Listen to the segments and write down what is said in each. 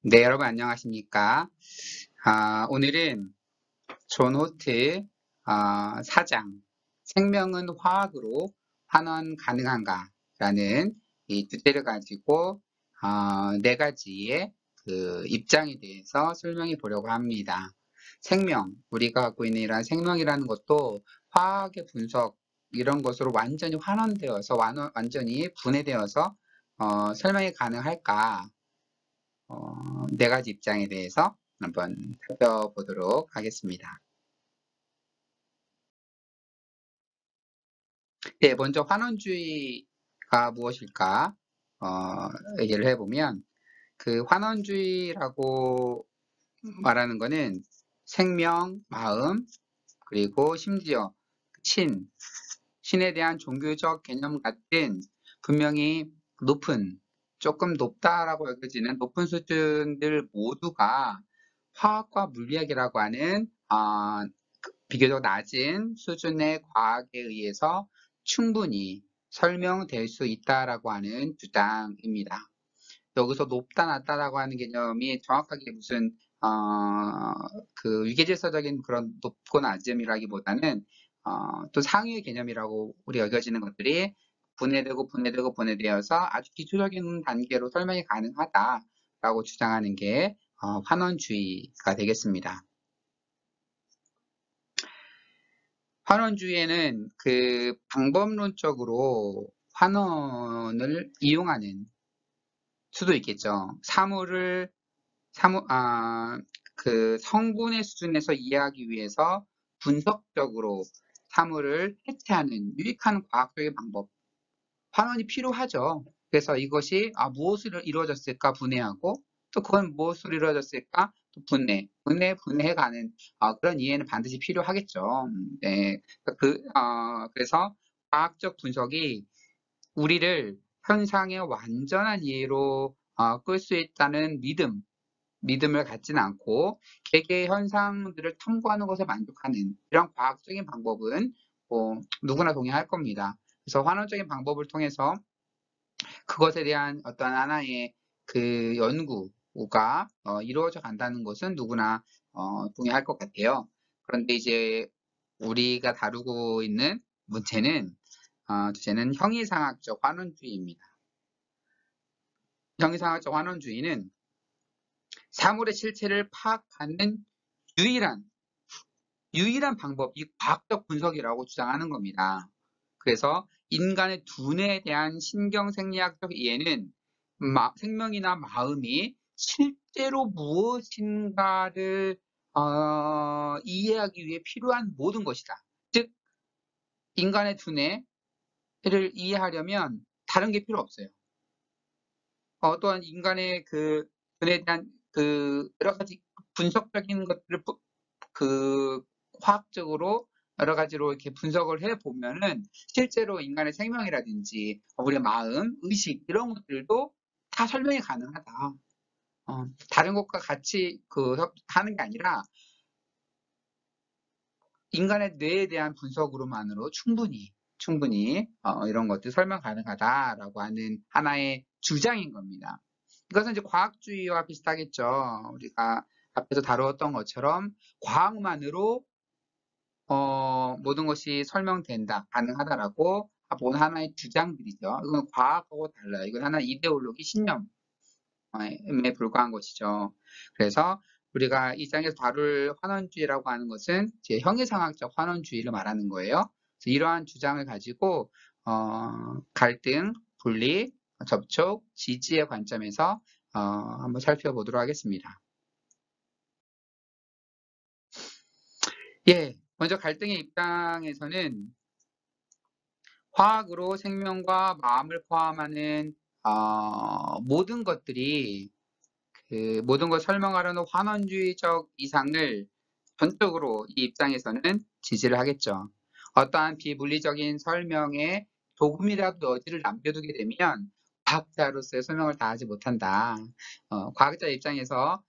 네, 여러분 안녕하십니까? 오늘은 존 호트 사장, 생명은 화학으로 환원 가능한가? 라는 이 주제를 가지고 네 가지의 그 입장에 대해서 설명해 보려고 합니다. 생명, 우리가 갖고 있는 이러한 생명이라는 것도 화학의 분석 이런 것으로 완전히 환원되어서 완전히 분해되어서 설명이 가능할까? 네 가지 입장에 대해서 한번 살펴보도록 하겠습니다. 네, 먼저 환원주의가 무엇일까 얘기를 해보면 그 환원주의라고 말하는 것은 생명, 마음, 그리고 심지어 신에 대한 종교적 개념 같은 분명히 조금 높다라고 여겨지는 높은 수준들 모두가 화학과 물리학이라고 하는 비교적 낮은 수준의 과학에 의해서 충분히 설명될 수 있다라고 하는 주장입니다. 여기서 높다 낮다라고 하는 개념이 정확하게 무슨 그 위계질서적인 그런 높고 낮음이라기보다는 또 상위의 개념이라고 우리 여겨지는 것들이 분해되어서 아주 기초적인 단계로 설명이 가능하다라고 주장하는 게 환원주의가 되겠습니다. 환원주의에는 그 방법론적으로 환원을 이용하는 수도 있겠죠. 그 성분의 수준에서 이해하기 위해서 분석적으로 사물을 해체하는 유익한 과학적인 방법, 환원이 필요하죠. 그래서 이것이 무엇으로 이루어졌을까 분해하고 또 그건 무엇으로 이루어졌을까 또 분해해가는 그런 이해는 반드시 필요하겠죠. 네. 그래서 과학적 분석이 우리를 현상의 완전한 이해로 끌 수 있다는 믿음을 갖지는 않고 개개의 현상들을 탐구하는 것에 만족하는 이런 과학적인 방법은 누구나 동의할 겁니다. 그래서 환원적인 방법을 통해서 그것에 대한 어떤 하나의 그 연구가 이루어져 간다는 것은 누구나 동의할 것 같아요. 그런데 이제 우리가 다루고 있는 주제는 형이상학적 환원주의입니다. 형이상학적 환원주의는 사물의 실체를 파악하는 유일한 방법이 과학적 분석이라고 주장하는 겁니다. 그래서 인간의 두뇌에 대한 신경생리학적 이해는 생명이나 마음이 실제로 무엇인가를 이해하기 위해 필요한 모든 것이다. 즉 인간의 두뇌를 이해하려면 다른 게 필요 없어요. 또한 인간의 그 두뇌에 대한 그 여러 가지 분석적인 것들을 그 화학적으로 여러 가지로 이렇게 분석을 해 보면은 실제로 인간의 생명이라든지 우리의 마음, 의식 이런 것들도 다 설명이 가능하다. 다른 것과 같이 하는 게 아니라 인간의 뇌에 대한 분석으로만으로 충분히 이런 것들 설명 가능하다라고 하는 하나의 주장인 겁니다. 이것은 이제 과학주의와 비슷하겠죠. 우리가 앞에서 다루었던 것처럼 과학만으로 모든 것이 설명된다, 가능하다라고 본 하나의 주장들이죠. 이건 과학하고 달라요. 이건 하나의 이데올로기, 신념에 불과한 것이죠. 그래서 우리가 이 장에서 다룰 환원주의라고 하는 것은 이제 형이상학적 환원주의를 말하는 거예요. 그래서 이러한 주장을 가지고 갈등, 분리, 접촉, 지지의 관점에서 한번 살펴보도록 하겠습니다. 예, 먼저 갈등의 입장에서는 화학으로 생명과 마음을 포함하는 모든 것들이 모든 걸 설명하려는 환원주의적 이상을 전적으로 이 입장에서는 지지를 하겠죠. 어떠한 비물리적인 설명에 조금이라도 여지를 남겨두게 되면 과학자로서의 소명을 다하지 못한다. 과학자 입장에서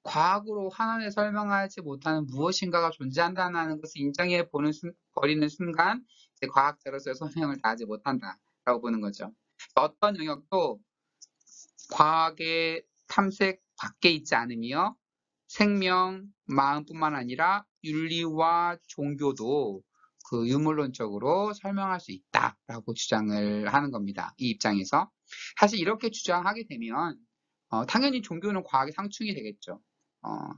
과학으로 환원에 설명하지 못하는 무엇인가가 존재한다는 것을 버리는 순간 과학자로서의 소명을 다하지 못한다라고 보는 거죠. 어떤 영역도 과학의 탐색 밖에 있지 않으며 생명, 마음뿐만 아니라 윤리와 종교도 그 유물론적으로 설명할 수 있다라고 주장을 하는 겁니다. 이 입장에서. 사실 이렇게 주장하게 되면 당연히 종교는 과학의 상충이 되겠죠.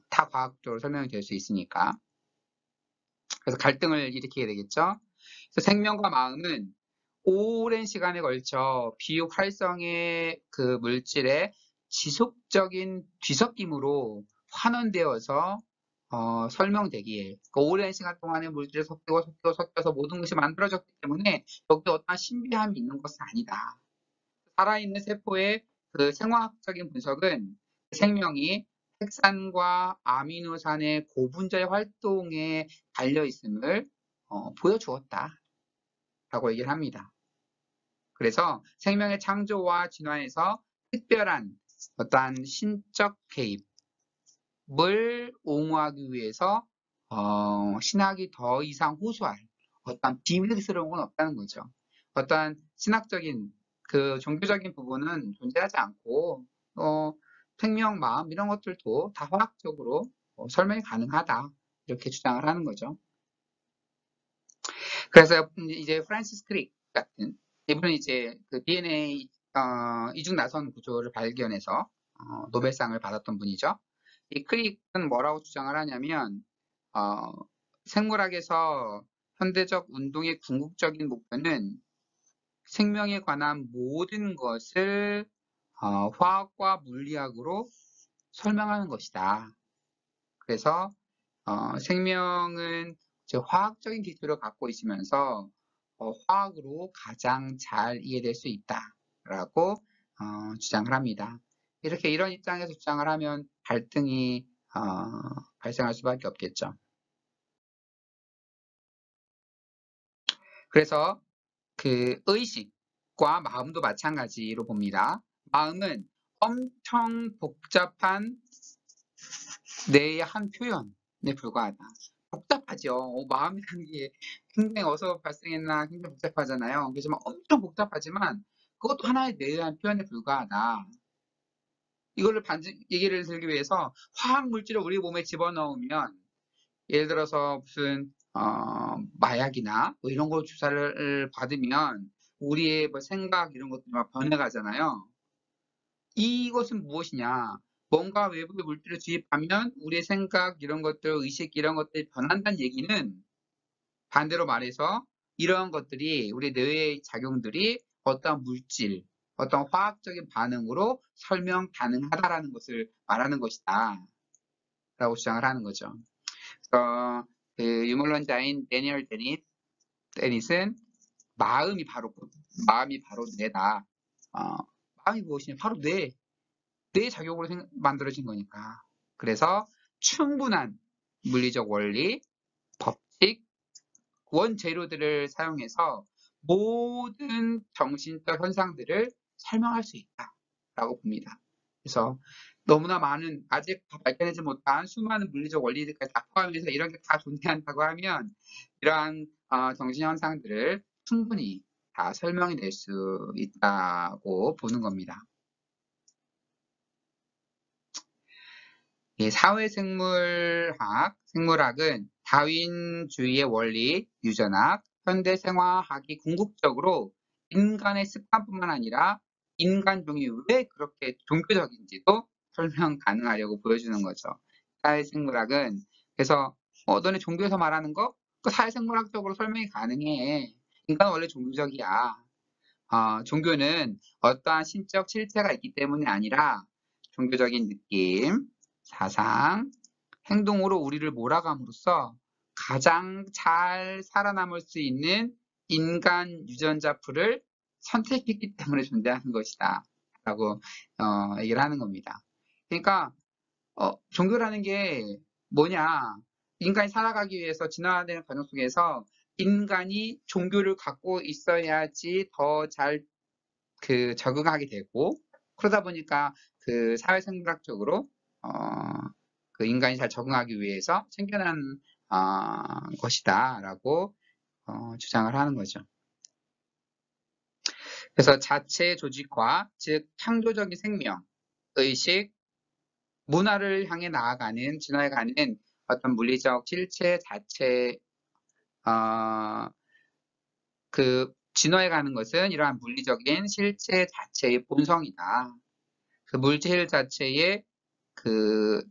다 과학적으로 설명이 될 수 있으니까. 그래서 갈등을 일으키게 되겠죠. 그래서 생명과 마음은 오랜 시간에 걸쳐 비육 활성의 그 물질의 지속적인 뒤섞임으로 환원되어서 설명되기에 그러니까 오랜 시간 동안에 물질이 섞여서 모든 것이 만들어졌기 때문에 여기에 어떠한 신비함이 있는 것은 아니다. 살아있는 세포의 그 생화학적인 분석은 생명이 핵산과 아미노산의 고분자의 활동에 달려 있음을 보여주었다. 라고 얘기를 합니다. 그래서 생명의 창조와 진화에서 특별한 어떠한 신적 개입을 옹호하기 위해서 신학이 더 이상 호소할 어떠한 비밀스러운 건 없다는 거죠. 어떠한 신학적인 그 종교적인 부분은 존재하지 않고 생명, 마음 이런 것들도 다 화학적으로 설명이 가능하다 이렇게 주장을 하는 거죠. 그래서 이제 프란시스 크릭 같은 이분은 이제 그 DNA 이중 나선 구조를 발견해서 노벨상을 받았던 분이죠. 이 크릭은 뭐라고 주장을 하냐면 생물학에서 현대적 운동의 궁극적인 목표는 생명에 관한 모든 것을 화학과 물리학으로 설명하는 것이다. 그래서 생명은 화학적인 기술을 갖고 있으면서 화학으로 가장 잘 이해될 수 있다라고 주장을 합니다. 이렇게 이런 입장에서 주장을 하면 갈등이 발생할 수밖에 없겠죠. 그래서 그 의식과 마음도 마찬가지로 봅니다. 마음은 엄청 복잡한 뇌의 한 표현에 불과하다. 복잡하죠. 마음이라는 게 굉장히 어디서 발생했나 굉장히 복잡하잖아요. 그렇지만 엄청 복잡하지만 그것도 하나의 뇌의 한 표현에 불과하다. 이거를 얘기를 들기 위해서 화학 물질을 우리 몸에 집어넣으면 예를 들어서 무슨 마약이나 뭐 이런 거 주사를 받으면 우리의 뭐 생각 이런 것들이 막 변해가잖아요. 이것은 무엇이냐? 뭔가 외부의 물질을 주입하면 우리의 생각 이런 것들, 의식 이런 것들이 변한다는 얘기는 반대로 말해서 이러한 것들이 우리 뇌의 작용들이 어떤 물질, 어떤 화학적인 반응으로 설명 가능하다라는 것을 말하는 것이다. 라고 주장을 하는 거죠. 그 유물론자인 데니얼 데닛은 마음이 바로 뇌다. 마음이 무엇이냐? 바로 뇌의 작용으로 만들어진 거니까. 그래서 충분한 물리적 원리, 법칙, 원재료들을 사용해서 모든 정신적 현상들을 설명할 수 있다라고 봅니다. 그래서 너무나 많은 아직 발견하지 못한 수많은 물리적 원리들까지 다 포함해서 이런 게 다 존재한다고 하면 이러한 정신 현상들을 충분히 다 설명이 될 수 있다고 보는 겁니다. 생물학은 다윈주의의 원리, 유전학, 현대생화학이 궁극적으로 인간의 습관뿐만 아니라 인간종이 왜 그렇게 종교적인지도 설명 가능하려고 보여주는 거죠. 사회생물학은 그래서 너네 종교에서 말하는 거? 그 사회생물학적으로 설명이 가능해. 인간은 원래 종교적이야. 종교는 어떠한 신적 실체가 있기 때문이 아니라 종교적인 느낌, 사상, 행동으로 우리를 몰아감으로써 가장 잘 살아남을 수 있는 인간 유전자 풀을 선택했기 때문에 존재하는 것이다. 라고 얘기를 하는 겁니다. 그러니까 종교라는 게 뭐냐? 인간이 살아가기 위해서 진화되는 과정 속에서 인간이 종교를 갖고 있어야지 더 잘 적응하게 되고 그러다 보니까 그 사회생물학적으로 그 인간이 잘 적응하기 위해서 생겨난 것이다라고 주장을 하는 거죠. 그래서 자체 조직화, 즉 창조적인 생명, 의식, 문화를 향해 나아가는, 진화해가는 어떤 물리적 실체 자체, 어, 진화해가는 것은 이러한 물리적인 실체 자체의 본성이다. 그 물질 자체의 그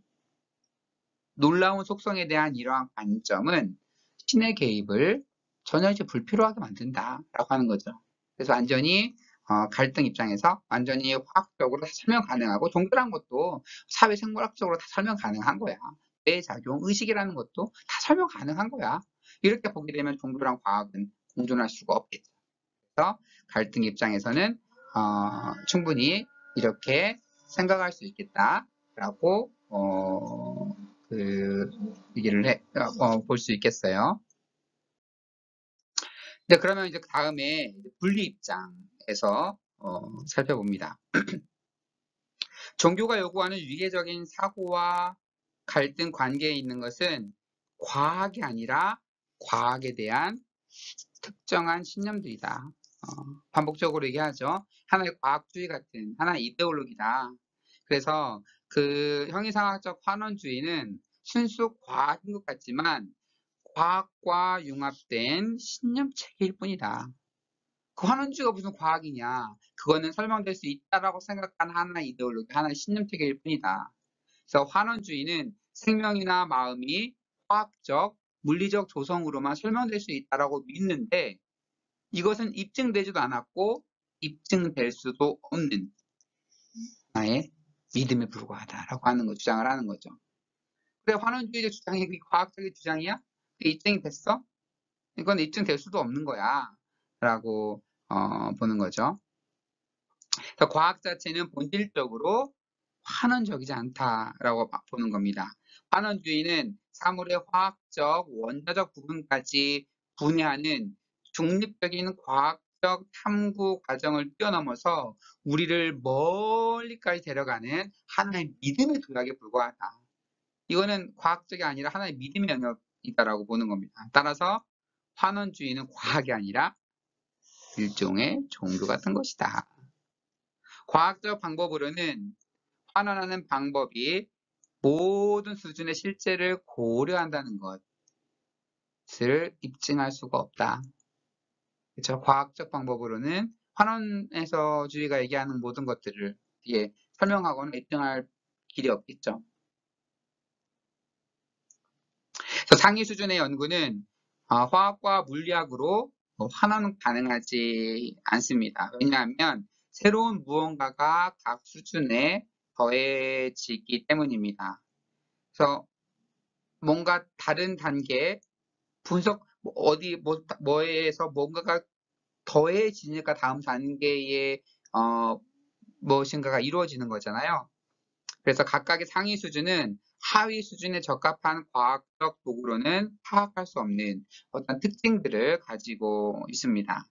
놀라운 속성에 대한 이러한 관점은 신의 개입을 전혀 이제 불필요하게 만든다라고 하는 거죠. 그래서 완전히 갈등 입장에서 완전히 화학적으로 다 설명 가능하고 동그란 것도 사회생물학적으로 다 설명 가능한 거야. 뇌작용, 의식이라는 것도 다 설명 가능한 거야. 이렇게 보게 되면 동그란 과학은 공존할 수가 없겠죠. 그래서 갈등 입장에서는 충분히 이렇게 생각할 수 있겠다라고 얘기를 볼 수 있겠어요. 네, 그러면 이제 다음에 분리 입장에서 살펴봅니다. 종교가 요구하는 위계적인 사고와 갈등 관계에 있는 것은 과학이 아니라 과학에 대한 특정한 신념들이다. 반복적으로 얘기하죠. 하나의 과학주의 같은 하나의 이데올로기다. 그래서 그 형이상학적 환원주의는 순수 과학인 것 같지만 과학과 융합된 신념체계일 뿐이다. 그 환원주의가 무슨 과학이냐? 그거는 설명될 수 있다라고 생각하는 하나의 이데올로기, 하나의 신념체계일 뿐이다. 그래서 환원주의는 생명이나 마음이 화학적, 물리적 조성으로만 설명될 수 있다라고 믿는데 이것은 입증되지도 않았고 입증될 수도 없는 하나의 믿음에 불과하다라고 하는 거 주장을 하는 거죠. 그래 환원주의적 주장이 과학적인 주장이야? 입증이 됐어? 이건 입증될 수도 없는 거야. 라고 보는 거죠. 그래서 과학 자체는 본질적으로 환원적이지 않다라고 보는 겁니다. 환원주의는 사물의 화학적, 원자적 부분까지 분해하는 중립적인 과학적 탐구 과정을 뛰어넘어서 우리를 멀리까지 데려가는 하나의 믿음의 도약에 불과하다. 이거는 과학적이 아니라 하나의 믿음의 영역이다라고 보는 겁니다. 따라서 환원주의는 과학이 아니라 일종의 종교 같은 것이다. 과학적 방법으로는 환원하는 방법이 모든 수준의 실제를 고려한다는 것을 입증할 수가 없다. 그렇죠? 과학적 방법으로는 환원에서주의가 얘기하는 모든 것들을 설명하거나 입증할 길이 없겠죠. 그래서 상위 수준의 연구는 화학과 물리학으로 환원은 가능하지 않습니다. 왜냐하면 새로운 무언가가 각 수준에 더해지기 때문입니다. 그래서 뭔가 다른 단계 분석 뭐에서 뭔가가 더해지니까 다음 단계에 무엇인가가 이루어지는 거잖아요. 그래서 각각의 상위 수준은 하위 수준에 적합한 과학적 도구로는 파악할 수 없는 어떤 특징들을 가지고 있습니다.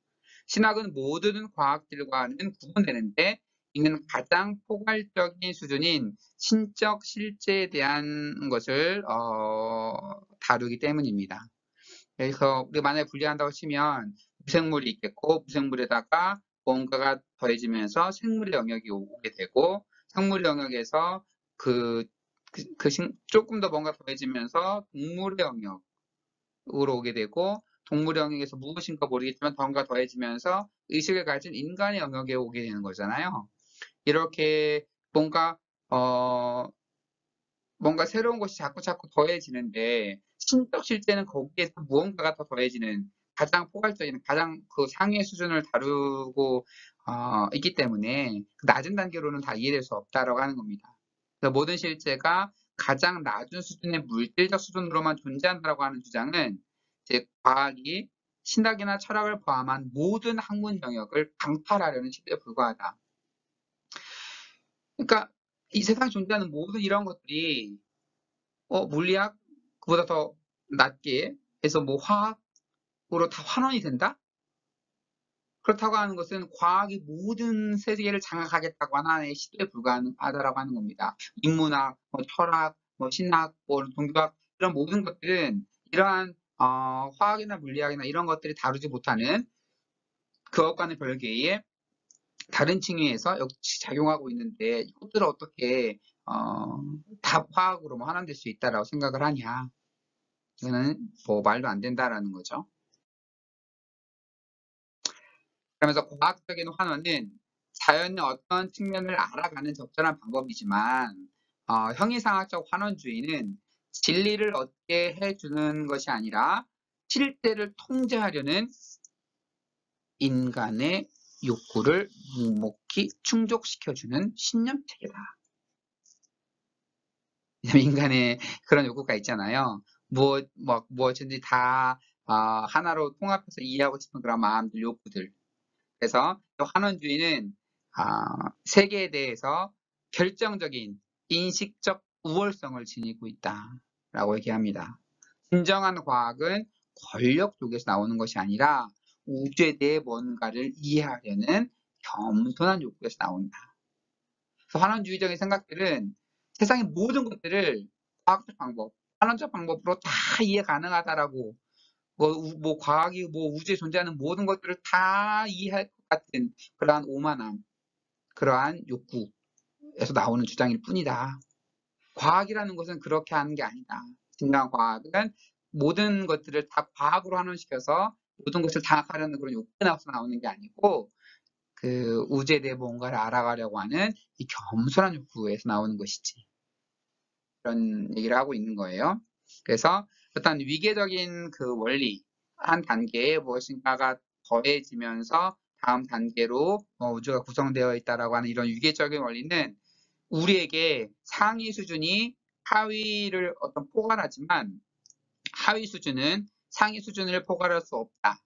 신학은 모든 과학들과는 구분되는데 이는 가장 포괄적인 수준인 신적 실제에 대한 것을 다루기 때문입니다. 그래서 우리가 만약에 분리한다고 치면 무생물이 있겠고 무생물에다가 뭔가가 더해지면서 생물의 영역이 오게 되고 생물의 영역에서 조금 더 뭔가 더해지면서 동물의 영역으로 오게 되고 동물의 영역에서 무엇인가 모르겠지만 뭔가 더해지면서 의식을 가진 인간의 영역에 오게 되는 거잖아요. 이렇게 뭔가 새로운 것이 자꾸 더해지는데 신적 실제는 거기에서 무언가가 더 더해지는 가장 포괄적인 가장 그 상위의 수준을 다루고 있기 때문에 낮은 단계로는 다 이해될 수 없다라고 하는 겁니다. 그래서 모든 실제가 가장 낮은 수준의 물질적 수준으로만 존재한다라고 하는 주장은 이제 과학이 신학이나 철학을 포함한 모든 학문 영역을 강탈하려는 시도에 불과하다. 그러니까 이 세상에 존재하는 모든 이런 것들이 물리학 그보다 더 낮게 해서 뭐 화학으로 다 환원이 된다? 그렇다고 하는 것은 과학이 모든 세계를 장악하겠다고 하는 시도에 불과하다라고 하는 겁니다. 인문학, 철학, 신학, 종교학 이런 모든 것들은 이러한 화학이나 물리학이나 이런 것들이 다루지 못하는 그것과는 별개의 다른 층위에서 역시 작용하고 있는데 이것들을 어떻게 다 과학으로 뭐 환원될 수 있다라고 생각을 하냐. 이거는 뭐 말도 안 된다라는 거죠. 그러면서 과학적인 환원은 자연의 어떤 측면을 알아가는 적절한 방법이지만 형이상학적 환원주의는 진리를 얻게 해주는 것이 아니라 실제를 통제하려는 인간의 욕구를 묵묵히 충족시켜주는 신념체계다. 인간의 그런 욕구가 있잖아요. 무엇이든지 다 하나로 통합해서 이해하고 싶은 그런 마음들, 욕구들. 그래서 환원주의는 세계에 대해서 결정적인 인식적 우월성을 지니고 있다라고 얘기합니다. 진정한 과학은 권력 쪽에서 나오는 것이 아니라 우주에 대해 뭔가를 이해하려는 겸손한 욕구에서 나온다. 그래서 환원주의적인 생각들은 세상의 모든 것들을 과학적 방법, 환원적 방법으로 다 이해 가능하다라고 과학이 우주에 존재하는 모든 것들을 다 이해할 것 같은 그러한 오만함, 그러한 욕구에서 나오는 주장일 뿐이다. 과학이라는 것은 그렇게 하는 게 아니다. 진정한 과학은 모든 것들을 다 과학으로 환원시켜서 모든 것을 장악하려는 그런 욕구에 나서 나오는 게 아니고 그 우주에 대해 뭔가를 알아가려고 하는 이 겸손한 욕구에서 나오는 것이지. 그런 얘기를 하고 있는 거예요. 그래서 어떤 위계적인 그 원리, 한 단계에 무엇인가가 더해지면서 다음 단계로 우주가 구성되어 있다라고 하는 이런 위계적인 원리는 우리에게 상위 수준이 하위를 어떤 포괄하지만 하위 수준은 상위 수준을 포괄할 수 없다.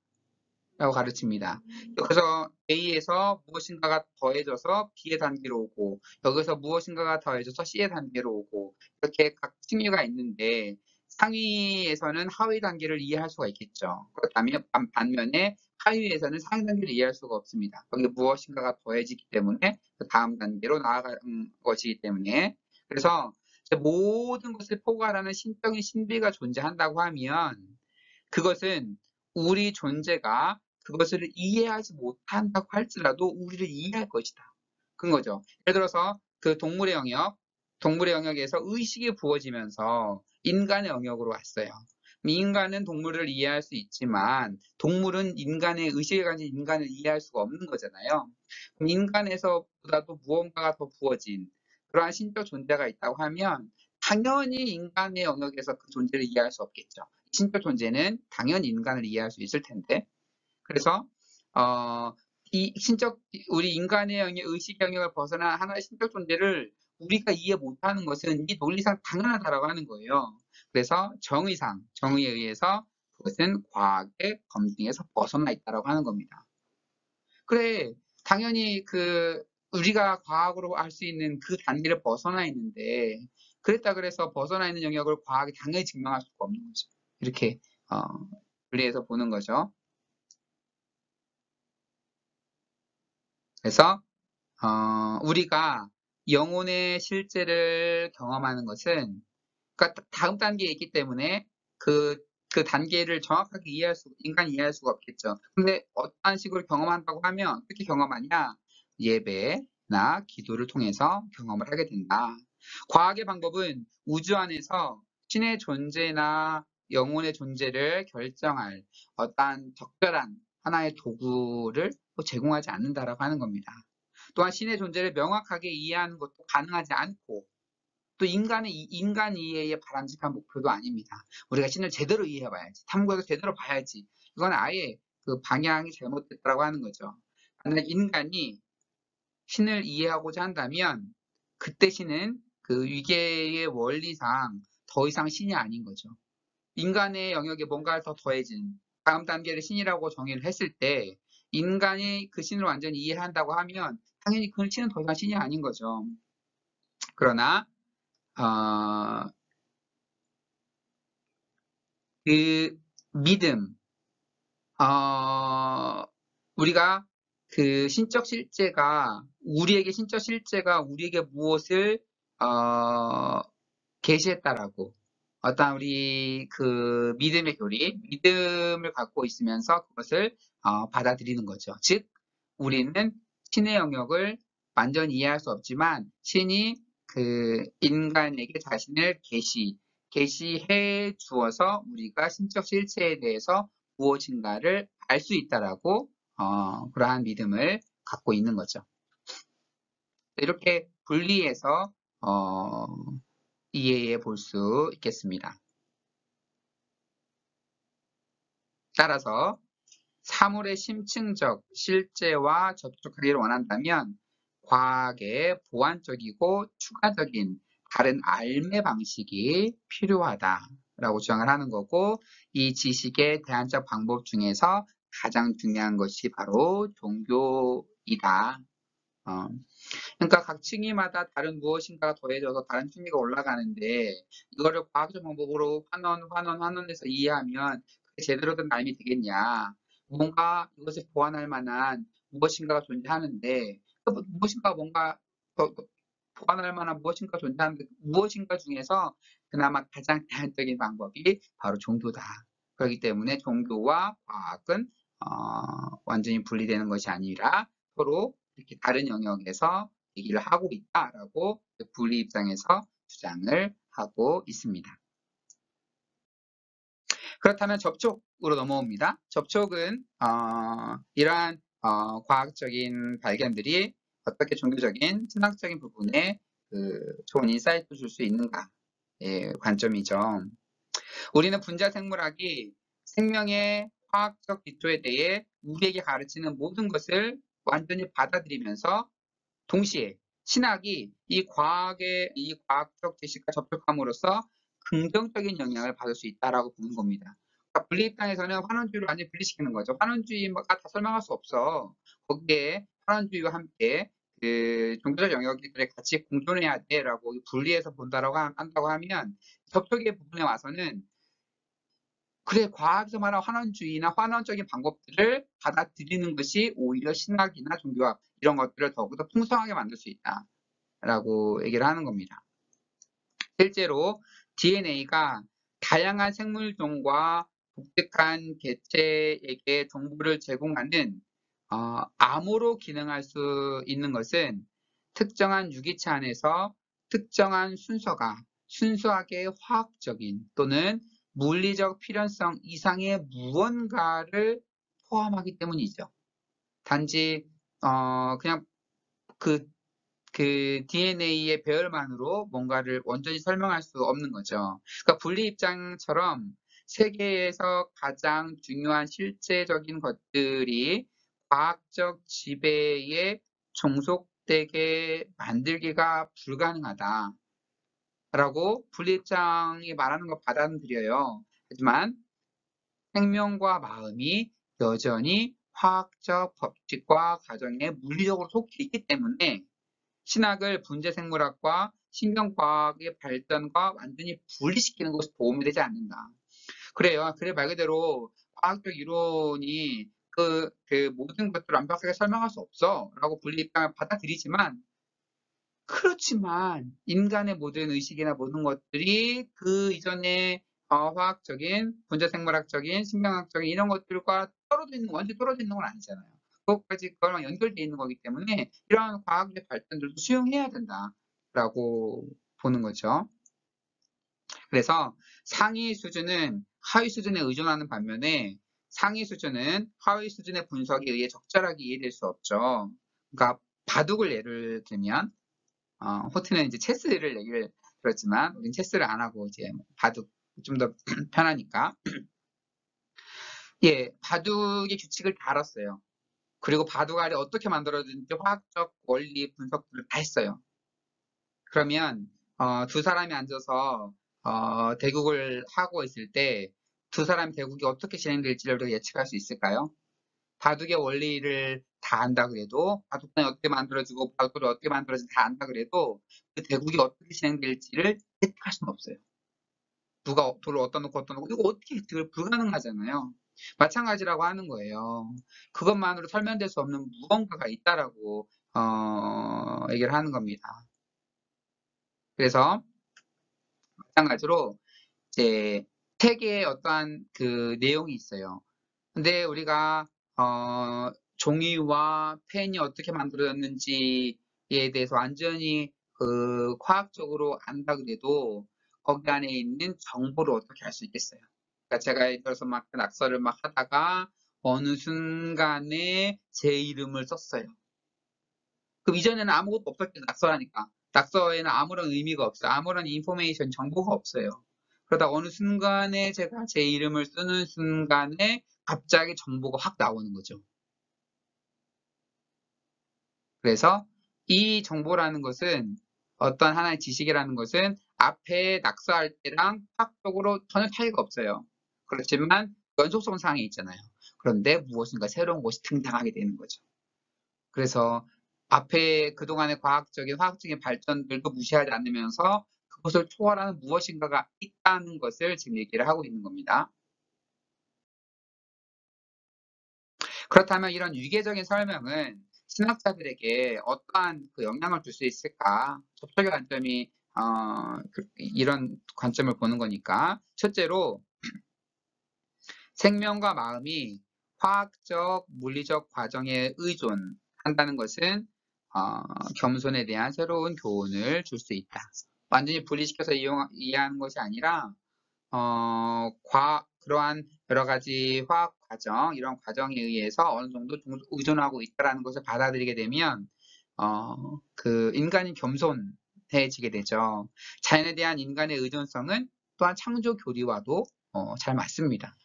라고 가르칩니다. 그래서 A에서 무엇인가가 더해져서 B의 단계로 오고 여기서 무엇인가가 더해져서 C의 단계로 오고 이렇게 각 층위가 있는데 상위에서는 하위 단계를 이해할 수가 있겠죠. 그렇다면 반면에 하위에서는 상위 단계를 이해할 수가 없습니다. 거기에 무엇인가가 더해지기 때문에 그 다음 단계로 나아가는 것이기 때문에 그래서 모든 것을 포괄하는 신적인 신비가 존재한다고 하면 그것은 우리 존재가 그것을 이해하지 못한다고 할지라도 우리를 이해할 것이다. 그런 거죠. 예를 들어서 그 동물의 영역에서 의식이 부어지면서 인간의 영역으로 왔어요. 인간은 동물을 이해할 수 있지만 동물은 인간의 의식을 가진 인간을 이해할 수가 없는 거잖아요. 그럼 인간에서보다도 무언가가 더 부어진 그러한 신적 존재가 있다고 하면 당연히 인간의 영역에서 그 존재를 이해할 수 없겠죠. 신적 존재는 당연히 인간을 이해할 수 있을 텐데 그래서 이 우리 인간의 의식 영역을 벗어난 하나의 신적 존재를 우리가 이해 못하는 것은 이 논리상 당연하다라고 하는 거예요. 그래서 정의에 의해서 그것은 과학의 검증에서 벗어나 있다라고 하는 겁니다. 그래, 당연히 우리가 과학으로 알 수 있는 그 단계를 벗어나 있는데 그랬다 그래서 벗어나 있는 영역을 과학이 당연히 증명할 수가 없는 거죠. 이렇게 분리해서 보는 거죠. 그래서 우리가 영혼의 실제를 경험하는 것은 그러니까 다음 단계에 있기 때문에 그 단계를 정확하게 인간이 이해할 수가 없겠죠. 근데 어떠한 식으로 경험한다고 하면 어떻게 경험하냐? 예배나 기도를 통해서 경험을 하게 된다. 과학의 방법은 우주 안에서 신의 존재나 영혼의 존재를 결정할 어떠한 적절한 하나의 도구를 제공하지 않는다라고 하는 겁니다. 또한 신의 존재를 명확하게 이해하는 것도 가능하지 않고 또 인간 이해의 바람직한 목표도 아닙니다. 우리가 신을 제대로 이해해봐야지. 탐구해서 제대로 봐야지. 이건 아예 그 방향이 잘못됐다고 하는 거죠. 만약 인간이 신을 이해하고자 한다면 그때 신은 그 위계의 원리상 더 이상 신이 아닌 거죠. 인간의 영역에 뭔가를 더 더해진 다음 단계를 신이라고 정의를 했을 때 인간이 그 신을 완전히 이해한다고 하면 당연히 그 신은 더 이상 신이 아닌 거죠. 그러나 그 믿음, 우리가 그 신적 실제가 우리에게 무엇을 계시했다라고 어떤 우리 그 믿음의 교리, 믿음을 갖고 있으면서 그것을 받아들이는 거죠. 즉, 우리는 신의 영역을 완전히 이해할 수 없지만 신이 그 인간에게 자신을 계시해 주어서 우리가 신적 실체에 대해서 무엇인가를 알 수 있다라고 그러한 믿음을 갖고 있는 거죠. 이렇게 분리해서 이해해 볼 수 있겠습니다. 따라서 사물의 심층적 실제와 접촉하기를 원한다면 과학의 보완적이고 추가적인 다른 알매 방식이 필요하다라고 주장을 하는 거고, 이 지식의 대안적 방법 중에서 가장 중요한 것이 바로 종교이다. 그러니까 각 층위마다 다른 무엇인가가 더해져서 다른 층위가 올라가는데, 이거를 과학적 방법으로 환원해서 이해하면 그게 제대로 된 삶이 되겠냐. 뭔가 이것을 보완할 만한 무엇인가가 존재하는데, 그 무엇인가 뭔가 보완할 만한 무엇인가 존재하는데, 무엇인가 중에서 그나마 가장 대안적인 방법이 바로 종교다. 그렇기 때문에 종교와 과학은 완전히 분리되는 것이 아니라 서로 이렇게 다른 영역에서 얘기를 하고 있다라고 분리 입장에서 주장을 하고 있습니다. 그렇다면 접촉으로 넘어옵니다. 접촉은 이러한 과학적인 발견들이 어떻게 종교적인 신학적인 부분에 좋은 인사이트를 줄 수 있는가의 관점이죠. 우리는 분자 생물학이 생명의 화학적 기초에 대해 우리에게 가르치는 모든 것을 완전히 받아들이면서 동시에 신학이 이 과학적 지식과 접촉함으로써 긍정적인 영향을 받을 수 있다라고 보는 겁니다. 그러니까 분리 입장에서는 환원주의를 완전히 분리시키는 거죠. 환원주의가 다 설명할 수 없어. 거기에 환원주의와 함께 그 종교적 영역들이 같이 공존해야 돼라고 분리해서 본다라고 한다고 하면 접촉의 부분에 와서는 그래, 과학에서 말하는 환원주의나 환원적인 방법들을 받아들이는 것이 오히려 신학이나 종교학 이런 것들을 더욱더 풍성하게 만들 수 있다라고 얘기를 하는 겁니다. 실제로 DNA가 다양한 생물종과 독특한 개체에게 정보를 제공하는 암호로 기능할 수 있는 것은 특정한 유기체 안에서 특정한 순서가 순수하게 화학적인 또는 물리적 필연성 이상의 무언가를 포함하기 때문이죠. 단지 그냥 그 DNA의 배열만으로 뭔가를 완전히 설명할 수 없는 거죠. 그러니까 분리 입장처럼 세계에서 가장 중요한 실제적인 것들이 과학적 지배에 종속되게 만들기가 불가능하다라고 분리 입장이 말하는 거 받아들여요. 하지만 생명과 마음이 여전히 화학적 법칙과 과정에 물리적으로 속해 있기 때문에 신학을 분재생물학과 신경과학의 발전과 완전히 분리시키는 것이 도움이 되지 않는다. 그래요. 그래 말 그대로 과학적 이론이 그 모든 것들을 완벽하게 설명할 수 없어 라고 분리 입장을 받아들이지만, 그렇지만 인간의 모든 의식이나 모든 것들이 그 이전에 화학적인, 분자생물학적인, 신경학적인 이런 것들과 완전히 떨어져 있는 건 아니잖아요. 그것까지 그거랑 연결되어 있는 거기 때문에 이러한 과학의 발전들도 수용해야 된다라고 보는 거죠. 그래서 상위 수준은 하위 수준에 의존하는 반면에 상위 수준은 하위 수준의 분석에 의해 적절하게 이해될 수 없죠. 그러니까 바둑을 예를 들면 호트는 이제 체스를 얘기를 들었지만 우린 체스를 안 하고 이제 바둑 좀 더 편하니까 예, 바둑의 규칙을 다 알았어요. 그리고 바둑알이 어떻게 만들어지는지 화학적 원리 분석들을 다 했어요. 그러면 두 사람이 앉아서 대국을 하고 있을 때 두 사람 대국이 어떻게 진행될지를 우리가 예측할 수 있을까요? 바둑의 원리를 다 안다 그래도, 바둑판이 어떻게 만들어지고 바둑돌이 어떻게 만들어지는지 다 안다 그래도 그 대국이 어떻게 진행될지를 예측할 수는 없어요. 누가 돌을 어디다 놓고 이거 어떻게 불가능하잖아요. 마찬가지라고 하는 거예요. 그것만으로 설명될 수 없는 무언가가 있다라고 얘기를 하는 겁니다. 그래서 마찬가지로 이제 책에 어떠한 그 내용이 있어요. 근데 우리가 종이와 펜이 어떻게 만들어졌는지에 대해서 완전히 그 과학적으로 안다 그래도 거기 안에 있는 정보를 어떻게 알 수 있겠어요? 그러니까 제가 예를 들어서 막 낙서를 막 하다가 어느 순간에 제 이름을 썼어요. 그럼 이전에는 아무것도 없었겠죠. 낙서라니까. 낙서에는 아무런 의미가 없어요. 아무런 인포메이션, 정보가 없어요. 그러다 어느 순간에 제가 제 이름을 쓰는 순간에 갑자기 정보가 확 나오는 거죠. 그래서 이 정보라는 것은 어떤 하나의 지식이라는 것은 앞에 낙서할 때랑 화학적으로 전혀 차이가 없어요. 그렇지만 연속성상에 있잖아요. 그런데 무엇인가 새로운 것이 등장하게 되는 거죠. 그래서 앞에 그동안의 과학적인, 화학적인 발전들도 무시하지 않으면서 그것을 초월하는 무엇인가가 있다는 것을 지금 얘기를 하고 있는 겁니다. 그렇다면 이런 유계적인 설명은 신학자들에게 어떠한 그 영향을 줄 수 있을까? 접촉의 관점이 이런 관점을 보는 거니까. 첫째로 생명과 마음이 화학적, 물리적 과정에 의존한다는 것은 겸손에 대한 새로운 교훈을 줄 수 있다. 완전히 분리시켜서 이해하는 것이 아니라 그러한 여러 가지 화학 과정, 이런 과정에 의해서 어느 정도 의존하고 있다는 것을 받아들이게 되면, 그 인간이 겸손해지게 되죠. 자연에 대한 인간의 의존성은 또한 창조 교리와도 잘 맞습니다.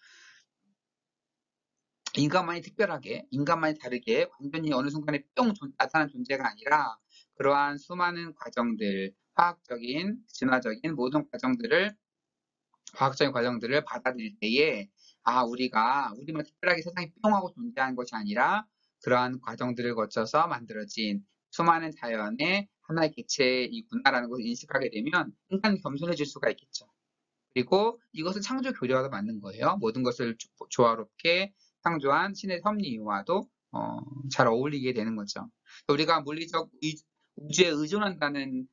인간만이 특별하게, 인간만이 다르게 완전히 어느 순간에 뿅 나타난 존재가 아니라 그러한 수많은 과정들, 화학적인, 진화적인 모든 과학적인 과정들을 받아들일 때에 우리만 특별하게 세상에 뿅하고 존재하는 것이 아니라 그러한 과정들을 거쳐서 만들어진 수많은 자연의 하나의 개체이구나라는 것을 인식하게 되면 인간은 겸손해질 수가 있겠죠. 그리고 이것은 창조 교리와도 맞는 거예요. 모든 것을 조화롭게 창조한 신의 섭리와도 잘 어울리게 되는 거죠. 우리가 물리적 우주에 의존한다는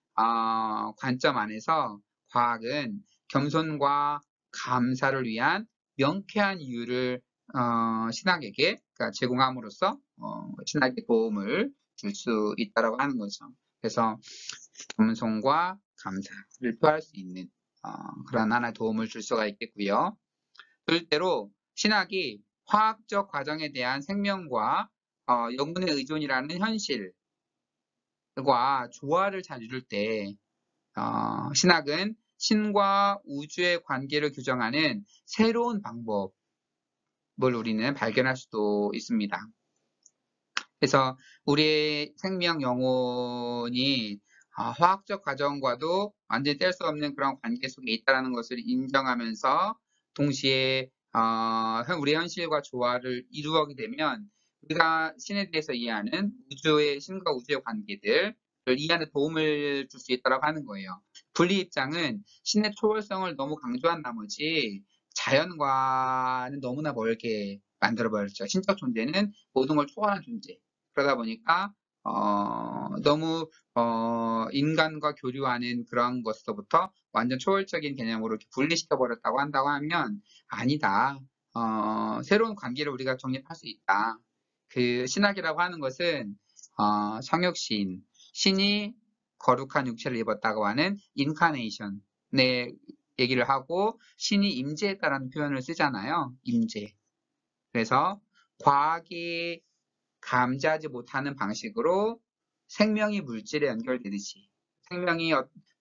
관점 안에서 과학은 겸손과 감사를 위한 명쾌한 이유를 신학에게 그러니까 제공함으로써 신학에 도움을 줄 수 있다고 하는 거죠. 그래서 겸손과 감사를 표할 수 있는 그런 하나의 도움을 줄 수가 있겠고요. 둘째로 신학이 화학적 과정에 대한 생명과 영혼의 의존이라는 현실과 조화를 잘 이룰 때 신학은 신과 우주의 관계를 규정하는 새로운 방법을 우리는 발견할 수도 있습니다. 그래서 우리의 생명 영혼이 화학적 과정과도 완전히 뗄 수 없는 그런 관계 속에 있다는 것을 인정하면서 동시에 우리 현실과 조화를 이루어가게 되면 우리가 신에 대해서 이해하는 신과 우주의 관계들을 이해하는 도움을 줄 수 있다고 하는 거예요. 분리 입장은 신의 초월성을 너무 강조한 나머지 자연과는 너무나 멀게 만들어버렸죠. 신적 존재는 모든 걸 초월한 존재. 그러다 보니까 너무 인간과 교류하는 그런 것부터 완전 초월적인 개념으로 이렇게 분리시켜 버렸다고 한다고 하면 아니다. 새로운 관계를 우리가 정립할 수 있다. 그 신학이라고 하는 것은 성육신, 신이 거룩한 육체를 입었다고 하는 인카네이션의 얘기를 하고 신이 임재했다라는 표현을 쓰잖아요. 임재. 그래서 과학이 감지하지 못하는 방식으로 생명이 물질에 연결되듯이 생명이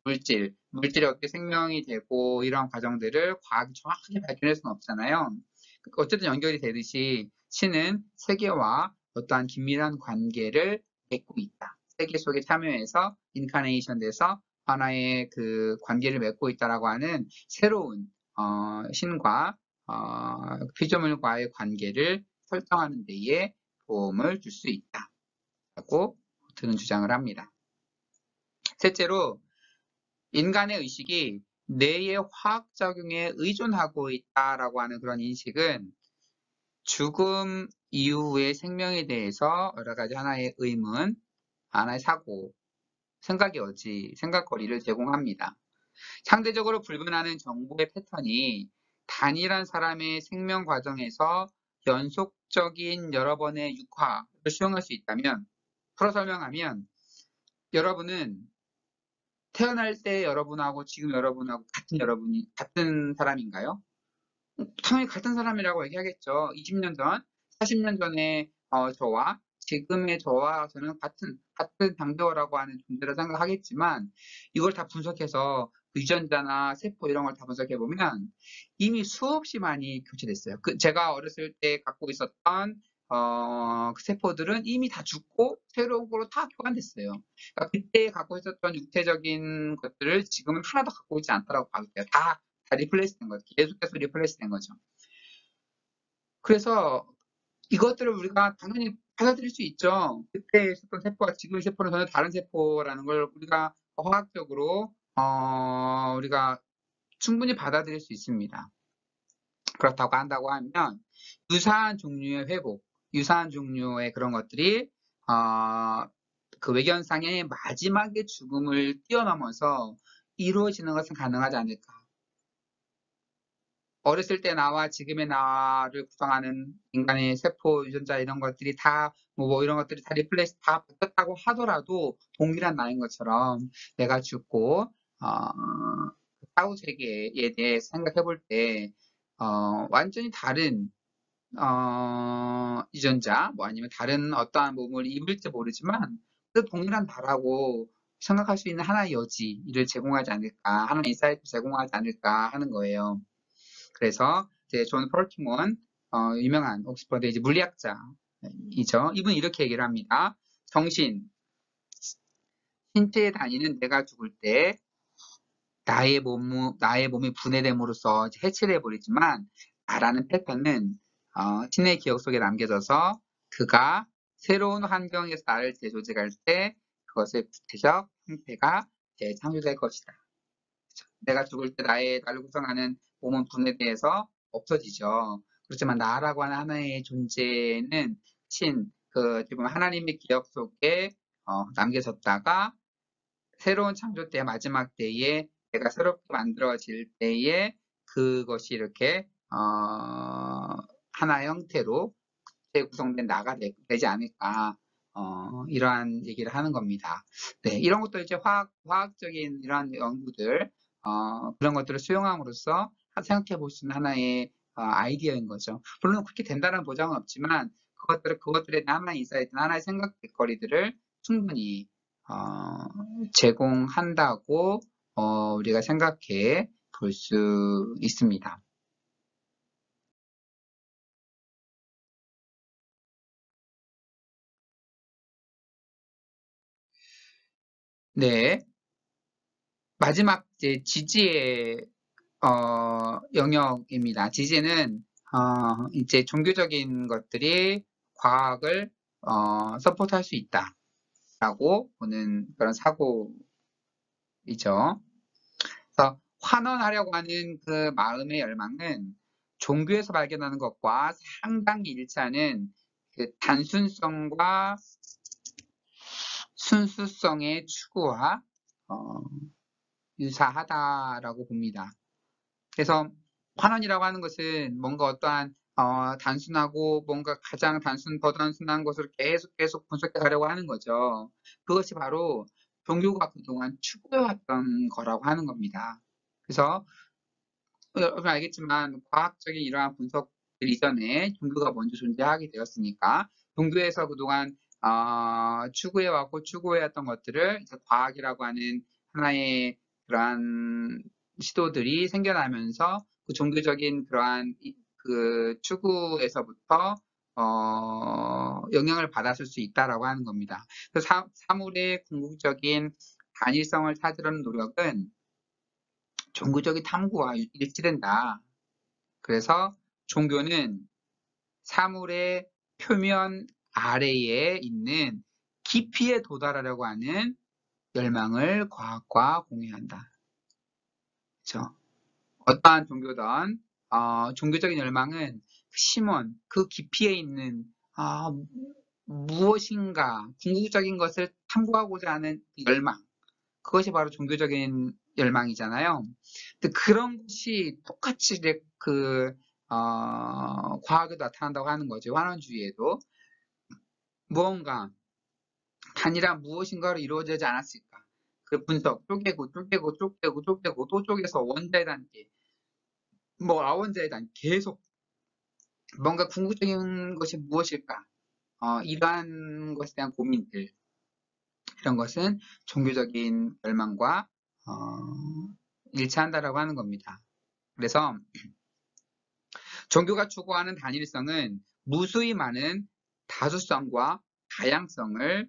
물질이 어떻게 생명이 되고 이런 과정들을 과학이 정확하게 밝혀낼 수는 없잖아요. 어쨌든 연결이 되듯이 신은 세계와 어떠한 긴밀한 관계를 맺고 있다. 세계 속에 참여해서 인카네이션 돼서 하나의 그 관계를 맺고 있다라고 하는 새로운 신과 피조물과의 관계를 설정하는 데에 도움을 줄 수 있다라고 드는 주장을 합니다. 셋째로 인간의 의식이 뇌의 화학작용에 의존하고 있다라고 하는 그런 인식은 죽음 이후의 생명에 대해서 여러 가지 하나의 의문, 하나의 사고, 생각거리를 제공합니다. 상대적으로 불분하는 정보의 패턴이 단일한 사람의 생명 과정에서 연속적인 여러 번의 육화를 수용할 수 있다면, 풀어 설명하면 여러분은 태어날 때 여러분하고 지금 여러분하고 같은 사람인가요? 당연히 같은 사람이라고 얘기하겠죠. 20년 전, 40년 전에 저와 지금의 저와 저는 같은 장도라고 하는 존재라 생각하겠지만 이걸 다 분석해서 유전자나 세포 이런 걸 다 분석해 보면 이미 수없이 많이 교체됐어요. 제가 어렸을 때 갖고 있었던 그 세포들은 이미 다 죽고 새로운 거로 다 교환됐어요. 그러니까 그때 갖고 있었던 육체적인 것들을 지금은 하나도 갖고 있지 않다라고 봐도 돼요. 다 리플레이스 된 거죠. 계속해서 리플레이스 된 거죠. 그래서 이것들을 우리가 당연히 받아들일 수 있죠. 그때 있었던 세포와 지금의 세포는 전혀 다른 세포라는 걸 우리가 화학적으로 우리가 충분히 받아들일 수 있습니다. 그렇다고 한다고 하면 유사한 종류의 회복, 유사한 종류의 그런 것들이 그 외견상의 마지막의 죽음을 뛰어넘어서 이루어지는 것은 가능하지 않을까. 어렸을 때 나와 지금의 나를 구성하는 인간의 세포, 유전자 이런 것들이 뭐 이런 것들이 다 리플레이스 다 바뀌었다고 하더라도 동일한 나인 것처럼 내가 죽고 사후 세계에 대해 생각해 볼 때 완전히 다른 유전자 뭐 아니면 다른 어떠한 몸을 입을지 모르지만 그 동일한 나라고 생각할 수 있는 하나의 여지를 제공하지 않을까, 하나의 인사이트를 제공하지 않을까 하는 거예요. 그래서 이제 존 펄키몬 유명한 옥스퍼드 이제 물리학자이죠. 이분이 이렇게 얘기를 합니다. 신체의 단위는 내가 죽을 때 나의 몸이 분해됨으로써 해체를 해버리지만 나라는 패턴은 신의 기억 속에 남겨져서 그가 새로운 환경에서 나를 재조직할 때 그것의 구체적 형태가 재창조될 것이다. 내가 죽을 때 나를 구성하는 몸은 분해돼서 없어지죠. 그렇지만 나라고 하는 하나의 존재는 지금 하나님의 기억 속에 남겨졌다가 새로운 창조 때 마지막 때에 내가 새롭게 만들어질 때에 그것이 이렇게 하나의 형태로 재구성된 나가 되지 않을까 이러한 얘기를 하는 겁니다. 네, 이런 것도 이제 화학적인 이러한 연구들 그런 것들을 수용함으로써 생각해 볼 수 있는 하나의 아이디어인 거죠. 물론 그렇게 된다는 보장은 없지만 그것들에 대한 하나의 인사이트, 하나의 생각거리들을 충분히 제공한다고 우리가 생각해 볼 수 있습니다. 네, 마지막 이제 지지의 영역입니다. 지지는 이제 종교적인 것들이 과학을 서포트할 수 있다라고 보는 그런 사고이죠. 그래서 환원하려고 하는 그 마음의 열망은 종교에서 발견하는 것과 상당히 일치하는 그 단순성과 순수성의 추구와 어, 유사하다라고 봅니다. 그래서 환원이라고 하는 것은 뭔가 어떠한 단순하고 뭔가 가장 더 단순한 것을 계속 분석해 가려고 하는 거죠. 그것이 바로 종교가 그동안 추구해왔던 거라고 하는 겁니다. 그래서 여러분 알겠지만 과학적인 이러한 분석들 이전에 종교가 먼저 존재하게 되었으니까 종교에서 그동안 추구해왔고 추구해왔던 것들을 이제 과학이라고 하는 하나의 그러한 시도들이 생겨나면서 그 종교적인 그러한 그 추구에서부터 영향을 받았을 수 있다라고 하는 겁니다. 그래서 사물의 궁극적인 단일성을 찾으려는 노력은 종교적인 탐구와 일치된다. 그래서 종교는 사물의 표면 아래에 있는 깊이에 도달하려고 하는 열망을 과학과 공유한다. 그렇죠? 어떠한 종교든 종교적인 열망은 심원, 그 깊이에 있는 무엇인가 궁극적인 것을 탐구하고자 하는 열망, 그것이 바로 종교적인 열망이잖아요. 근데 그런 것이 똑같이 과학에도 나타난다고 하는 거죠. 환원주의에도. 무언가 단일한 무엇인가로 이루어지지 않았을까? 그 분석, 쪼개고 또 쪼개서 원자의 단계, 뭐 아원자의 단계 계속 뭔가 궁극적인 것이 무엇일까? 이러한 것에 대한 고민들, 이런 것은 종교적인 열망과 일치한다라고 하는 겁니다. 그래서 종교가 추구하는 단일성은 무수히 많은 다수성과 다양성을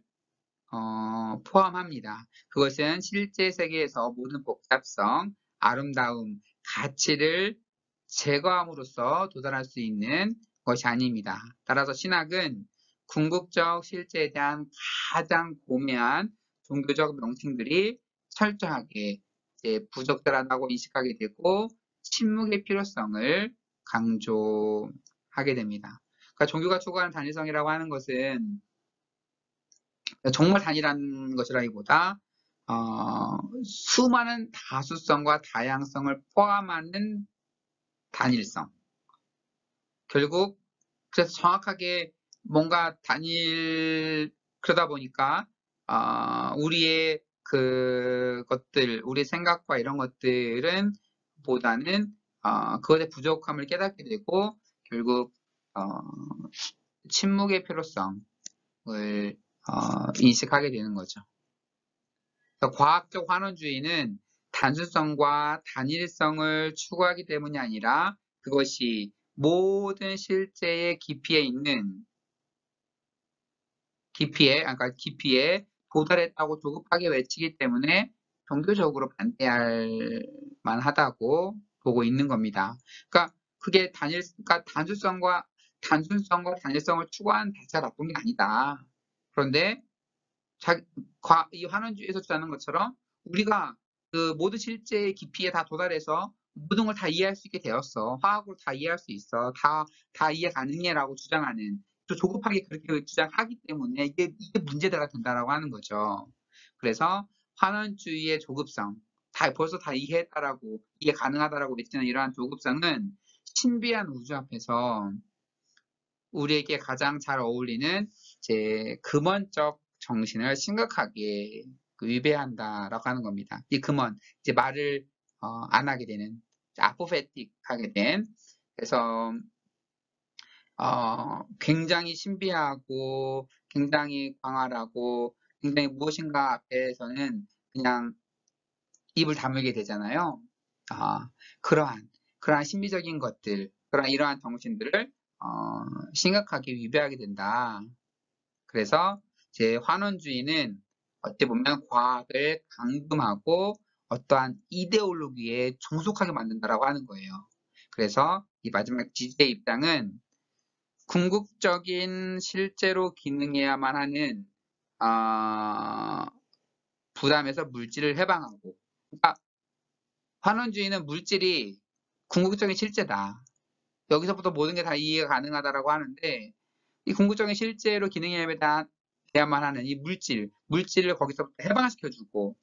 포함합니다. 그것은 실제 세계에서 모든 복잡성, 아름다움, 가치를 제거함으로써 도달할 수 있는 것이 아닙니다. 따라서 신학은 궁극적 실제에 대한 가장 고매한 종교적 명칭들이 철저하게 부적절하다고 인식하게 되고 침묵의 필요성을 강조하게 됩니다. 그러니까 종교가 추구하는 단일성이라고 하는 것은 정말 단일한 것이라기보다 수많은 다수성과 다양성을 포함하는 단일성. 결국 그래서 정확하게 뭔가 그러다 보니까 우리의 그것들, 우리의 생각과 이런 것들은 보다는 그것의 부족함을 깨닫게 되고 결국 침묵의 필요성을 인식하게 되는 거죠. 과학적 환원주의는 단순성과 단일성을 추구하기 때문이 아니라 그것이 모든 실제의 깊이에 도달했다고 조급하게 외치기 때문에 종교적으로 반대할 만하다고 보고 있는 겁니다. 그러니까 그게 단순성과 단일성을 추구하는 자체가 나쁜 게 아니다. 그런데 이 환원주의에서 주장하는 것처럼 우리가 그 모든 실제의 깊이에 다 도달해서 모든 걸 다 이해할 수 있게 되었어. 화학으로 다 이해할 수 있어. 다 이해 가능해라고 주장하는, 또 조급하게 그렇게 주장하기 때문에 이게 문제가 된다라고 하는 거죠. 그래서 환원주의의 조급성, 벌써 다 이해했다라고, 이해 가능하다라고 외치는 이러한 조급성은 신비한 우주 앞에서 우리에게 가장 잘 어울리는 금원적 정신을 심각하게 위배한다라고 하는 겁니다. 이 금원, 이제 말을 안 하게 되는, 아포페틱하게 된, 그래서 굉장히 신비하고 굉장히 광활하고 굉장히 무엇인가 앞에서는 그냥 입을 다물게 되잖아요. 아, 그러한 신비적인 것들, 이러한 정신들을 심각하게 위배하게 된다. 그래서 환원주의는 어떻게 보면 과학을 감금하고 어떠한 이데올로기에 종속하게 만든다라고 하는 거예요. 그래서 이 마지막 지지의 입장은 궁극적인 실제로 기능해야만 하는 부담에서 물질을 해방하고, 그러니까 환원주의는 물질이 궁극적인 실제다. 여기서부터 모든 게 다 이해가 가능하다라고 하는데 이 궁극적인 실제로 기능해야만 하는 이 물질을 거기서부터 해방시켜주고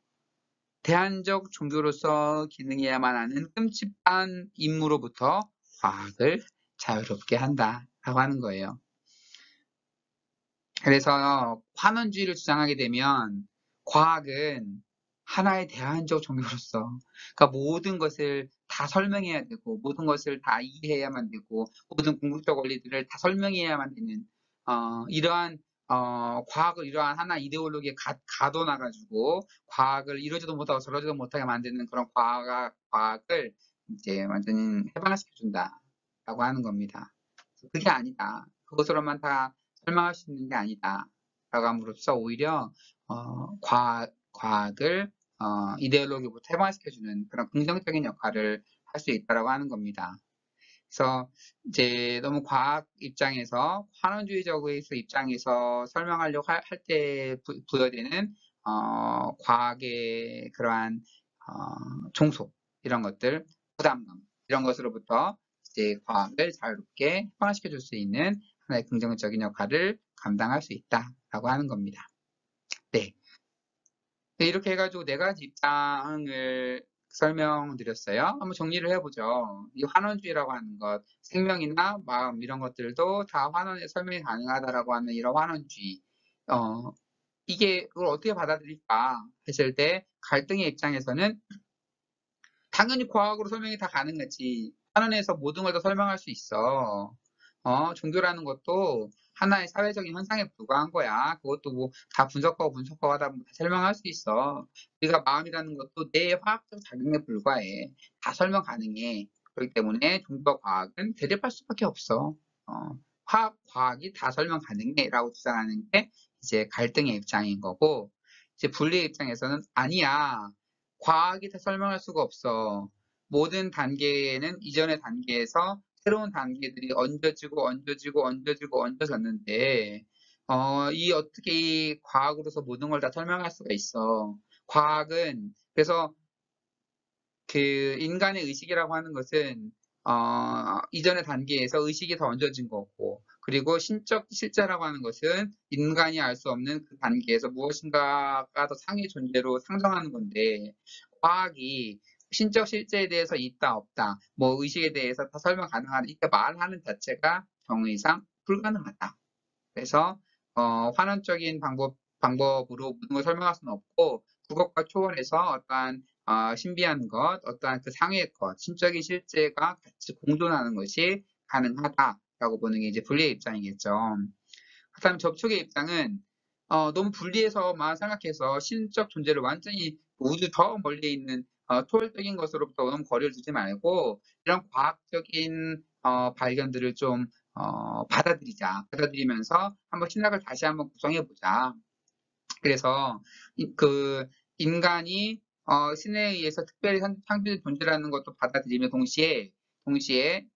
대안적 종교로서 기능해야만 하는 끔찍한 임무로부터 과학을 자유롭게 한다라고 하는 거예요. 그래서 환원주의를 주장하게 되면 과학은 하나의 대안적 종교로서, 그러니까 모든 것을 다 설명해야 되고 모든 것을 다 이해해야만 되고 모든 궁극적 원리들을 다 설명해야만 되는 이러한 과학을 이러한 하나 이데올로기에 가둬놔가지고 과학을 이러지도 못하고 저러지도 못하게 만드는 그런 과학을 이제 완전히 해방시켜준다라고 하는 겁니다. 그게 아니다. 그것으로만 다 설명할 수 있는 게 아니다. 라고 함으로써 오히려 과학을 이데올로기부터 해방시켜주는 그런 긍정적인 역할을 할 수 있다라고 하는 겁니다. 그래서 이제 너무 과학 입장에서 환원주의적의 입장에서 설명하려고 할 때 부여되는 과학의 그러한 종속 이런 것들, 부담감 이런 것으로부터 이제 과학을 자유롭게 해방시켜 줄 수 있는 하나의 긍정적인 역할을 감당할 수 있다라고 하는 겁니다. 네. 이렇게 해가지고 네 가지 입장을 설명드렸어요. 한번 정리를 해보죠. 이 환원주의라고 하는 것, 생명이나 마음 이런 것들도 다 환원의 설명이 가능하다라고 하는 이런 환원주의. 이게 그걸 어떻게 받아들일까 했을 때 갈등의 입장에서는 당연히 과학으로 설명이 다 가능하지. 한원에서 모든 걸 다 설명할 수 있어. 종교라는 것도 하나의 사회적인 현상에 불과한 거야. 그것도 뭐 다 분석하고 하다 보면 다 설명할 수 있어. 우리가 마음이라는 것도 내 화학적 작용에 불과해. 다 설명 가능해. 그렇기 때문에 종교와 과학은 대립할 수밖에 없어. 어, 과학이 다 설명 가능해라고 주장하는 게 이제 갈등의 입장인 거고, 이제 분리의 입장에서는 아니야. 과학이 다 설명할 수가 없어. 모든 단계에는 이전의 단계에서 새로운 단계들이 얹어졌는데, 이 어떻게 이 과학으로서 모든 걸 다 설명할 수가 있어. 과학은, 그래서 그 인간의 의식이라고 하는 것은, 이전의 단계에서 의식이 더 얹어진 거고, 그리고 신적 실제라고 하는 것은 인간이 알 수 없는 그 단계에서 무엇인가가 더 상위 존재로 상정하는 건데, 과학이 신적 실제에 대해서 있다, 없다, 뭐 의식에 대해서 다 설명 가능하다, 이렇게 말하는 자체가 경의상 불가능하다. 그래서, 환원적인 방법으로 모든 걸 설명할 수는 없고, 그것과 초월해서 어떠한 신비한 것, 어떠한 그 상위의 것, 신적인 실제가 같이 공존하는 것이 가능하다라고 보는 게 이제 분리의 입장이겠죠. 그다음 접촉의 입장은 너무 분리해서만 생각해서 신적 존재를 완전히 우주 저 멀리 있는 초월적인 것으로부터 너무 거리를 두지 말고 이런 과학적인 발견들을 좀 받아들이면서 한번 신학을 다시 한번 구성해보자. 그래서 그 인간이 신에 의해서 특별히 창조된 존재라는 것도 받아들이며 동시에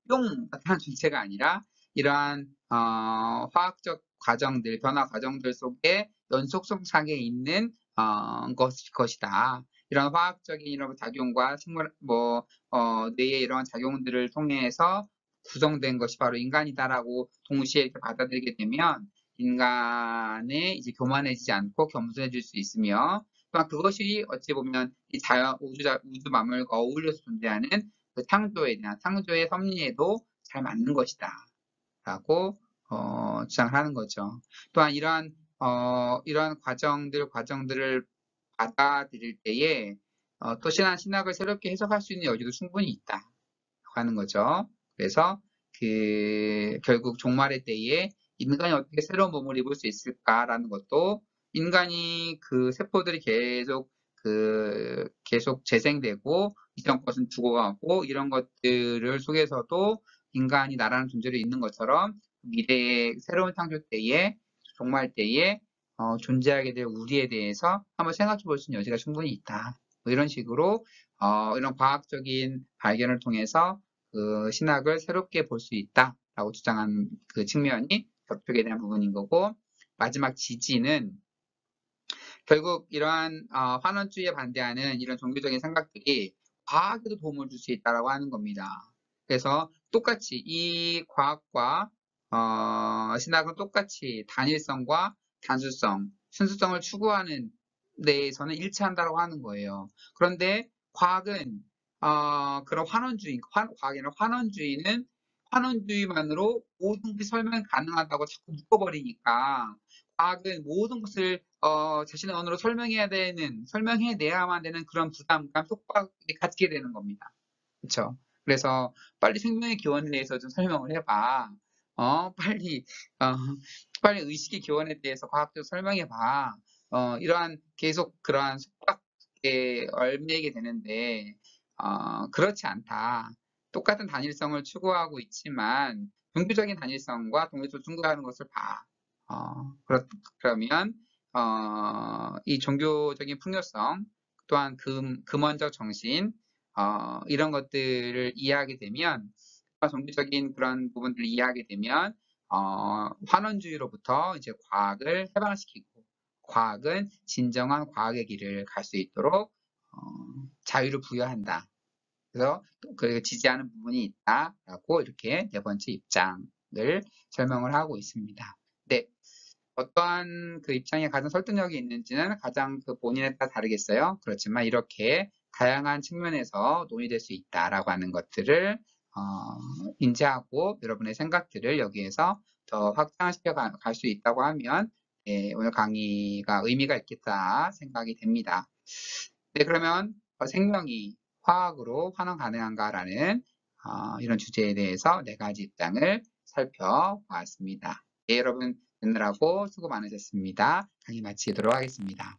뿅 나타난 존재가 아니라 이러한 화학적 과정들, 변화 과정들 속에 연속성상에 있는 것이다. 이런 화학적인 이런 작용과 뇌의 이런 작용들을 통해서 구성된 것이 바로 인간이다라고 동시에 이렇게 받아들이게 되면 인간의 이제 교만해지지 않고 겸손해질 수 있으며 또한 그것이 어찌 보면 이 우주 만물과 어울려서 존재하는 그 창조의 섭리에도 잘 맞는 것이다 라고 주장을 하는 거죠. 또한 이러한 과정들을 받아들일 때에 또 신학을 새롭게 해석할 수 있는 여지도 충분히 있다 하는 거죠. 그래서 결국 종말의 때에 인간이 어떻게 새로운 몸을 입을 수 있을까라는 것도 인간이 그 세포들이 계속 재생되고 이전 것은 죽어가고 이런 것들을 속에서도 인간이 나라는 존재로 있는 것처럼 미래의 새로운 창조 때에 종말 때에 존재하게 될 우리에 대해서 한번 생각해 볼 수 있는 여지가 충분히 있다. 뭐 이런 식으로 이런 과학적인 발견을 통해서 그 신학을 새롭게 볼 수 있다라고 주장한 그 측면이 접촉에 대한 부분인 거고 마지막 지지는 결국 이러한 환원주의에 반대하는 이런 종교적인 생각들이 과학에도 도움을 줄 수 있다라고 하는 겁니다. 그래서 똑같이 이 과학과 신학은 똑같이 단일성과 단수성, 순수성을 추구하는 데에서는 일치한다고 하는 거예요. 그런데 과학은 그런 환원주의만으로 모든 것이 설명 가능하다고 자꾸 묶어버리니까 과학은 모든 것을 자신의 언어로 설명해내야만 되는 그런 부담감, 속박을 갖게 되는 겁니다. 그렇죠? 그래서 빨리 생명의 기원에 대해서 좀 설명을 해봐. 빨리 어, 빨리 의식의 기원에 대해서 과학적으로 설명해봐. 이러한 계속 그러한 속박에 얽매이게 되는데 그렇지 않다. 똑같은 단일성을 추구하고 있지만 종교적인 단일성과 동일성을 충돌하는 것을 봐. 그러면 이 종교적인 풍요성 또한 근원적 정신 이런 것들을 이해하게 되면 종교적인 그런 부분들을 이해하게 되면 환원주의로부터 이제 과학을 해방시키고 과학은 진정한 과학의 길을 갈 수 있도록 자유를 부여한다. 그래서 그 지지하는 부분이 있다라고 이렇게 네 번째 입장을 설명을 하고 있습니다. 네, 어떠한 그 입장에 가장 설득력이 있는지는 가장 그 본인에 따라 다르겠어요. 그렇지만 이렇게 다양한 측면에서 논의될 수 있다라고 하는 것들을 인지하고 여러분의 생각들을 여기에서 더 확장시켜 갈 수 있다고 하면 오늘 강의가 의미가 있겠다 생각이 됩니다. 네, 그러면 생명이 화학으로 환원 가능한가라는 이런 주제에 대해서 네 가지 입장을 살펴보았습니다. 네, 여러분 듣느라고 수고 많으셨습니다. 강의 마치도록 하겠습니다.